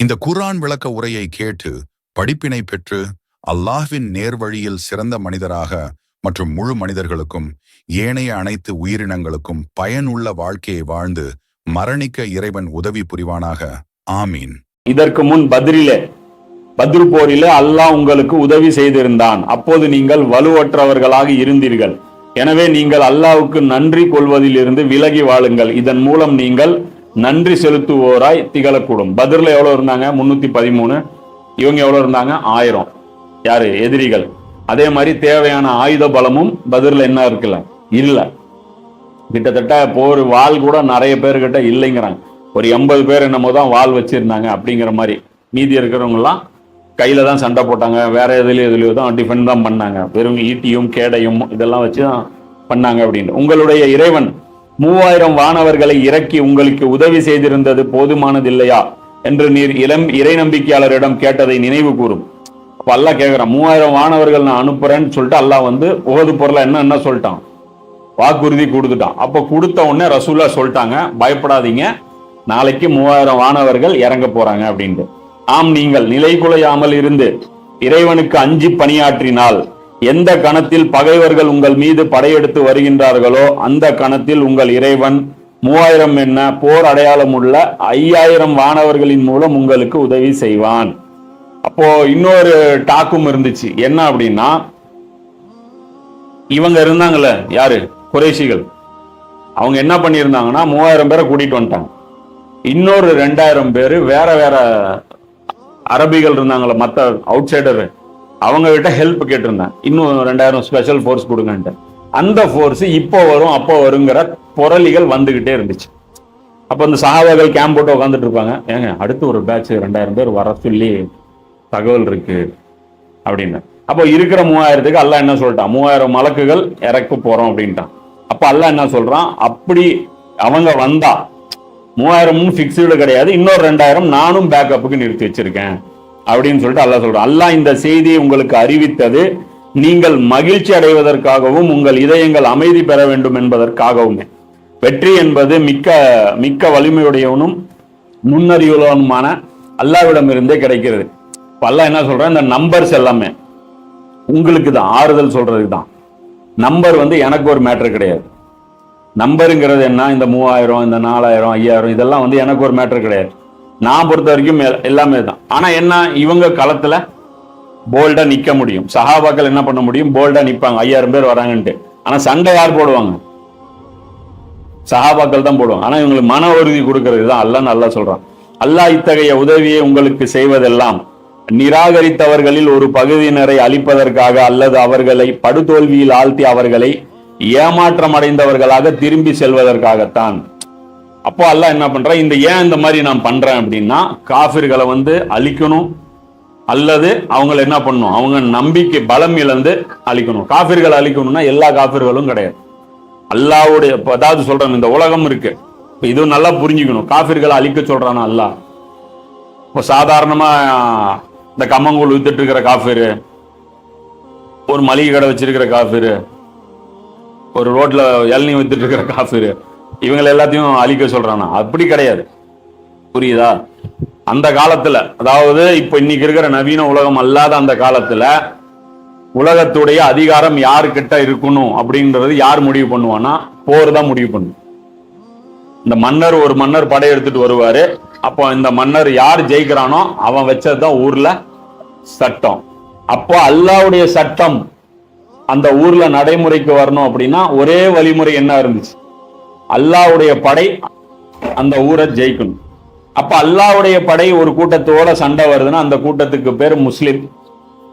இந்த குர்ஆன் விளக்க உரையை கேட்டு படிப்பினை பெற்று அல்லாஹ்வின் நேர்வழியில் சிறந்த மனிதராக மற்றும் முழு மனிதர்களுக்கும் ஏனைய அனைத்து உயிரினங்களுக்கும் பயனுள்ள வாழ்க்கையை வாழ்ந்து மரணிக்க இறைவன் உதவி புரிவானாக. ஆமீன். இதற்கு முன் பத்ரு போரிலே அல்லாஹ் உங்களுக்கு உதவி செய்திருந்தான். அப்போது நீங்கள் வலுவற்றவர்களாக இருந்தீர்கள். எனவே நீங்கள் அல்லாஹ்வுக்கு நன்றி கொள்வதில் இருந்து விலகி வாழுங்கள். இதன் மூலம் நீங்கள் நன்றி செலுத்துவோராய் திகழக்கூடும். பத்ர்ல எவ்வளவு இருந்தாங்க? 313. இவங்க எவ்வளவு இருந்தாங்க? 1000. யாரு? எதிரிகள். அதே மாதிரி தேவையான ஆயுத பலமும் பத்ர்ல என்ன இருக்குல்ல? இல்ல. கிட்டத்தட்ட போர் வாள் கூட நிறைய பேர்கிட்ட இல்லைங்கிறாங்க. ஒரு 80 பேர் என்னமோ தான் வாள் வச்சிருந்தாங்க அப்படிங்கிற மாதிரி. மீதி இருக்கிறவங்க எல்லாம் கையில தான் சண்டை போட்டாங்க. வேற எதுலயோ தான் டிஃபெண்ட் தான் பண்ணாங்க. வெறும் ஈட்டியும் கேடையும் இதெல்லாம் வச்சுதான் பண்ணாங்க அப்படின்னு. உங்களுடைய இறைவன் 3000 வானவர்களை இறக்கி உங்களுக்கு உதவி செய்திருந்தது போதுமானது இல்லையா என்று நீர் இறை நம்பிக்கையாளரிடம் கேட்டதை நினைவு கூறும். அப்ப அல்லாஹ் கேட்கிறான், 3000 வானவர்கள் நான் அனுப்புறேன்னு சொல்லிட்டு அல்லாஹ் வந்து உஹது போர்ல என்ன சொல்லிட்டான்? வாக்குறுதி கொடுத்துட்டான். அப்ப கொடுத்த உடனே ரசூலா சொல்லிட்டாங்க, பயப்படாதீங்க, நாளைக்கு 3000 வானவர்கள் இறங்க போறாங்க அப்படின்ட்டு. ஆம், நீங்கள் நிலை குலையாமல் இருந்து இறைவனுக்கு அஞ்சி பணியாற்றினால் எந்த கணத்தில் பகைவர்கள் உங்கள் மீது படையெடுத்து வருகின்றார்களோ அந்த கணத்தில் உங்கள் இறைவன் 3000 என்ன போர் அடையாளம் உள்ள 5000 வானவர்களின் மூலம் உங்களுக்கு உதவி செய்வான். அப்போ இன்னொரு டாக்கும் இருந்துச்சு. என்ன அப்படின்னா, இவங்க இருந்தாங்கல்ல, யாரு? குறைஷிகள். அவங்க என்ன பண்ணியிருந்தாங்கன்னா 3000 பேரை கூட்டிட்டு வந்துட்டாங்க. இன்னொரு 2000 பேரு வேற வேற அரபிகள் இருந்தாங்களே, மற்ற அவுட் சைடர், அவங்க கிட்ட ஹெல்ப் கேட்டிருந்தாங்க. இன்னும் 2000 ஸ்பெஷல் ஃபோர்ஸ் கொடுங்கன்ட்டு. அந்த ஃபோர்ஸ் இப்போ வரும் அப்போ வருங்கிற புரளிகள் வந்துகிட்டே இருந்துச்சு. அப்போ இந்த சஹாபாக்கள் கேம்ப் போட்டு உட்காந்துட்டு இருப்பாங்க. ஏங்க, அடுத்து ஒரு பேட்ச் 2000 பேர் வர சொல்லி தகவல் இருக்கு அப்படின்னு. அப்போ இருக்கிற 3000க்கு அல்லாஹ் என்ன சொல்லிட்டான்? 3000 மலக்குகள் இறக்க போறோம் அப்படின்ட்டான். அப்ப அல்லாஹ் என்ன சொல்றான்? அப்படி அவங்க வந்தா 3000 பிக்ஸ்டு கிடையாது, இன்னொரு 2000 நானும் பேக்கப்புக்கு நிறுத்தி வச்சிருக்கேன் அப்படின்னு சொல்லிட்டு அல்லாஹ் சொல்றான். அல்லாஹ் இந்த செய்தியை உங்களுக்கு அறிவித்தது நீங்கள் மகிழ்ச்சி அடைவதற்காகவும் உங்கள் இதயங்கள் அமைதி பெற வேண்டும் என்பதற்காகவுமே. வெற்றி என்பது மிக்க வலிமையுடையவனும் நுண்ணறிவுள்ளவனுமான அல்லாஹ்விடம் இருந்தே கிடைக்கிறது. அல்லாஹ் என்ன சொல்றான்? இந்த நம்பர்ஸ் எல்லாமே உங்களுக்கு தான், ஆறுதல் சொல்றதுக்கு தான். நம்பர் வந்து எனக்கு ஒரு மேட்டர் கிடையாது. நம்பருங்கிறது என்ன? இந்த 3000, இந்த 4000, 5000 இதெல்லாம் வந்து எனக்கு ஒரு மேட்டர் கிடையாது. நான் பொறுத்த வரைக்கும் எல்லாமே தான். ஆனா என்ன, இவங்க களத்துல போல்டா நிக்க முடியும். சஹாபாக்கள் என்ன பண்ண முடியும்? போல்டா நிப்பாங்க, 5000 பேர் வராங்கன்ட்டு. ஆனா சண்டை யார் போடுவாங்க? சஹாபாக்கள் தான் போடுவாங்க. ஆனா இவங்களுக்கு மன உறுதி கொடுக்கறது தான் அல்லாஹ் சொல்றான். அல்லாஹ் இத்தகைய உதவியை உங்களுக்கு செய்வதெல்லாம் நிராகரித்தவர்களில் ஒரு பகுதியினரை அழிப்பதற்காக அல்லது அவர்களை படுதோல்வியில் ஆழ்த்தி அவர்களை ஏமாற்றம் அடைந்தவர்களாக திரும்பி செல்வதற்காகத்தான். அப்போ அல்லாஹ் என்ன பண்றான்? ஏன் இந்த மாதிரி நான் பண்றேன் அப்படின்னா, காஃபிர்களை வந்து அழிக்கணும், அல்லது அவங்களை என்ன பண்ணணும்? அவங்க நம்பிக்கை பலம் இழந்து அழிக்கணும். காஃபிர்களை அழிக்கணும்னா எல்லா காஃபிர்களும் கிடையாது. அல்லாஹ்வுடைய, அதாவது சொல்றேன், இந்த உலகம் இருக்கு, இது நல்லா புரிஞ்சுக்கணும். காஃபிர்களை அழிக்க சொல்றானா அல்லாஹ்? இப்போ சாதாரணமா இந்த கம்மங்கூழ் வித்துட்டு இருக்கிற காஃபிரு, ஒரு மளிகை கடை வச்சிருக்கிற காஃபிரு, ஒரு ரோட்ல இளநீ வித்துட்டு இருக்கிற காஃபிரு, இவங்களை எல்லாத்தையும் அழிக்க சொல்றானா? அப்படி கிடையாது. புரியுதா? அந்த காலத்துல, அதாவது இப்ப இன்னைக்கு இருக்கிற நவீன உலகம் அல்லாத அந்த காலத்துல உலகத்துடைய அதிகாரம் யாருக்கிட்ட இருக்கணும் அப்படின்றது யார் முடிவு பண்ணுவானா? போர் தான் முடிவு பண்ணும். இந்த ஒரு மன்னர் படை எடுத்துட்டு வருவாரு. அப்போ இந்த மன்னர் யார் ஜெயிக்கிறானோ அவன் வச்சதுதான் ஊர்ல சட்டம். அப்போ அல்லாஹ்வுடைய சட்டம் அந்த ஊர்ல நடைமுறைக்கு வரணும் அப்படின்னா ஒரே வழிமுறை என்ன இருந்துச்சு? அல்லாஹ்வுடைய படை அந்த ஊரை ஜெயிக்கணும். அப்ப அல்லாஹ்வுடைய படை ஒரு கூட்டத்தோட சண்டை வருதுன்னா அந்த கூட்டத்துக்கு பேர் முஸ்லிம்.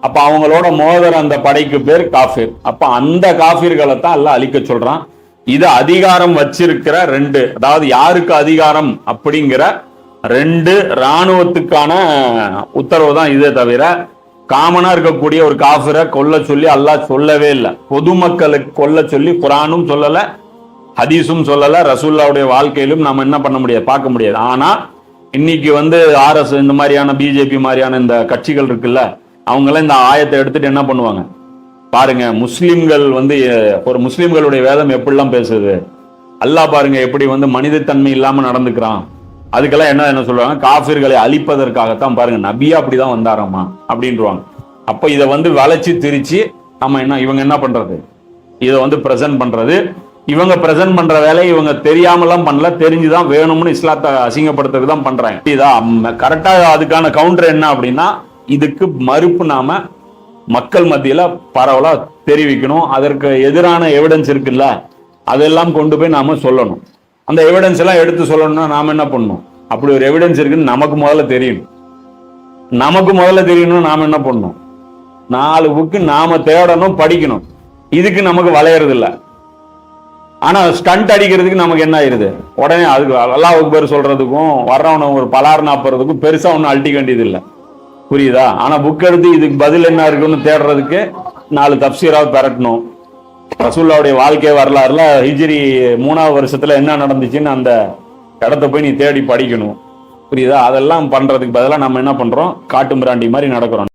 அப்ப அவங்களோட மோதர அந்த படைக்கு பேர் காஃபிர். அப்ப அந்த காஃபிர்களை தான் அல்லாஹ் அழிக்க சொல்றான். இது அதிகாரம் வச்சிருக்கிற 2, அதாவது யாருக்கு அதிகாரம் அப்படிங்கிற 2 இராணுவத்துக்கான உத்தரவு தான் இதே தவிர காமனா இருக்கக்கூடிய ஒரு காஃபிரை கொல்ல சொல்லி அல்லாஹ் சொல்லவே இல்லை. பொதுமக்களுக்கு கொல்ல சொல்லி குர்ஆனும் சொல்லல, ஹதீஸும் சொல்லல, ரசூலுல்லாஹ்வுடைய வாழ்க்கையிலும் நம்ம என்ன பண்ண முடியாது, பார்க்க முடியாது. ஆனா இன்னைக்கு வந்து RS இந்த மாதிரியான பிஜேபி மாதிரியான இந்த கட்சிகள் இருக்குல்ல, அவங்களாம் இந்த ஆயத்தை எடுத்துட்டு என்ன பண்ணுவாங்க பாருங்க. முஸ்லிம்கள் வந்து ஒரு முஸ்லிம்களுடைய வேதம் எப்படிலாம் பேசுது, அல்லாஹ் பாருங்க எப்படி வந்து மனிதத்தன்மை இல்லாம நடந்துக்கிறான், அதுக்கெல்லாம் என்ன சொல்லுவாங்க, காஃபிர்களை அழிப்பதற்காகத்தான் பாருங்க நபியா அப்படிதான் வந்தாராமா அப்படின்றாங்க. அப்ப இதை வளைச்சு திரிச்சு இவங்க என்ன பண்றது, இதை பிரசன்ட் பண்றது. இவங்க பிரசன்ட் பண்ற வேலையை இவங்க தெரியாமலாம் பண்ணல, தெரிஞ்சுதான் வேணும்னு இஸ்லாத்தை அசிங்கப்படுத்துறதுக்கு தான் பண்றாங்க. இதான் கரெக்டா அதுக்கான கவுண்டர் என்ன அப்படின்னா, இதுக்கு மறுப்பு நாம மக்கள் மத்தியில பரவலா தெரிவிக்கணும். அதற்கு எதிரான எவிடன்ஸ் இருக்குல்ல, அதெல்லாம் கொண்டு போய் நாம சொல்லணும். அந்த எவிடன்ஸ் எல்லாம் எடுத்து சொல்லணும்னா நாம என்ன பண்ணணும், அப்படி ஒரு எவிடன்ஸ் இருக்குன்னு நமக்கு முதல்ல தெரியணும். நாம என்ன பண்ணணும், 4 புக்கு நாம தேடணும், படிக்கணும். இதுக்கு நமக்கு வளையறது இல்லை. ஆனா ஸ்டண்ட் அடிக்கிறதுக்கு நமக்கு என்ன ஆயிருது, உடனே அதுக்கு அல்லாஹ் அக்பர் சொல்றதுக்கும் வர்றவன ஒரு பலார் நாப்புறதுக்கும் பெருசா ஒன்னும் அழட்டிக்க வேண்டியது இல்லை, புரியுதா? ஆனா புக் எடுத்து இதுக்கு பதில் என்ன இருக்குன்னு தேடுறதுக்கு 4 தப்சீராவது பெறட்டணும். ரசூலுல்லாஹ்வுடைய வாழ்க்கை வரலாறுல ஹிஜ்ரி 3ஆவது வருஷத்துல என்ன நடந்துச்சுன்னு அந்த இடத்த போய் நீ தேடி படிக்கணும், புரியுதா? அதெல்லாம் பண்றதுக்கு பதிலாக நம்ம என்ன பண்றோம், காட்டு மிராண்டி மாதிரி நடக்கிறோம்.